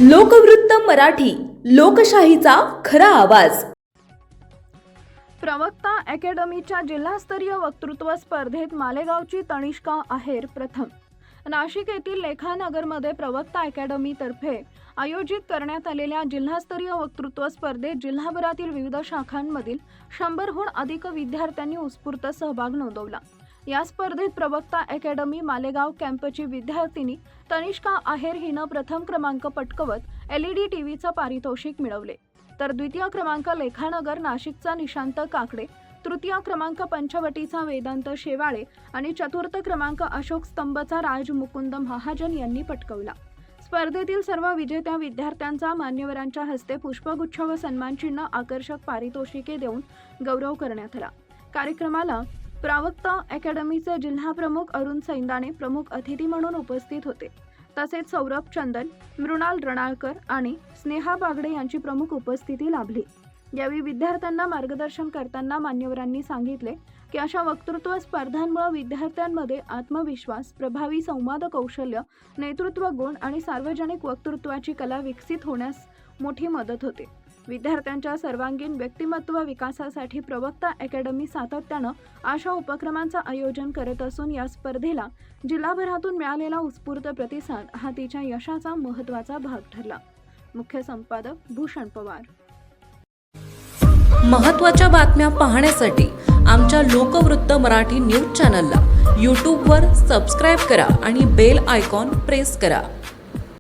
लोकवृत्त मराठी, लोकशाहीचा खरा आवाज। प्रवक्ता अकॅडमीच्या जिल्हास्तरीय वक्तृत्व स्पर्धेत मालेगावची तनिष्का आहेर प्रथम। नाशिक येथील लेखानगरमध्ये प्रवक्ता अकॅडमीतर्फे आयोजित करण्यात आलेल्या जिल्हास्तरीय वक्तृत्व स्पर्धेत जिल्हाभरातील विविध शाखांमधील 100हून अधिक विद्यार्थ्यांनी उत्स्फूर्त सहभाग नोंदवला। या स्पर्धेत प्रवक्ता अकॅडमी मालेगाव कॅम्पची विद्यार्थिनी तनिष्का आहेर हिनं प्रथम क्रमांक पटकवत LED टीव्हीचं पारितोषिक मिळवले, तर द्वितीय क्रमांक लेखानगर नाशिकचा निशांत काकडे, तृतीय क्रमांक पंचवटीचा वेदांत शेवाळे आणि चतुर्थ क्रमांक अशोक स्तंभचा राज मुकुंद महाजन यांनी पटकवला। स्पर्धेतील सर्व विजेत्या विद्यार्थ्यांचा मान्यवरांच्या हस्ते पुष्पगुच्छ व सन्मानचिन्ह आकर्षक पारितोषिके देऊन गौरव करण्यात आला। कार्यक्रमाला प्रवक्ता अकॅडमीचे जिल्हा प्रमुख अरुण सैंदाणे प्रमुख अतिथी म्हणून उपस्थित होते। तसेच सौरभ चंदन, मृणाल रणाळकर आणि स्नेहा बागडे यांची प्रमुख उपस्थिती लाभली। यावेळी विद्यार्थ्यांना मार्गदर्शन करताना मान्यवरांनी सांगितले की अशा वक्तृत्व स्पर्धांमुळे विद्यार्थ्यांमध्ये आत्मविश्वास, प्रभावी संवाद कौशल्य, नेतृत्व गुण आणि सार्वजनिक वक्तृत्वाची कला विकसित होण्यास मोठी मदत होते। विद्यार्थ्यांच्या सर्वांगीण व्यक्तिमत्व विकासासाठी प्रवक्ता अकॅडमी सातत्यानं अशा उपक्रमांचं आयोजन करत असून या स्पर्धेला जिल्हाभरातून मिळालेला उत्स्फूर्त प्रतिसाद हा तिच्या यशाचा महत्त्वाचा भाग ठरला। मुख्य संपादक भूषण पवार। महत्त्वाच्या बातम्या पाहण्यासाठी आमच्या लोकवृत्त मराठी न्यूज चॅनलला YouTube वर सबस्क्राइब करा आणि बेल आयकॉन प्रेस करा।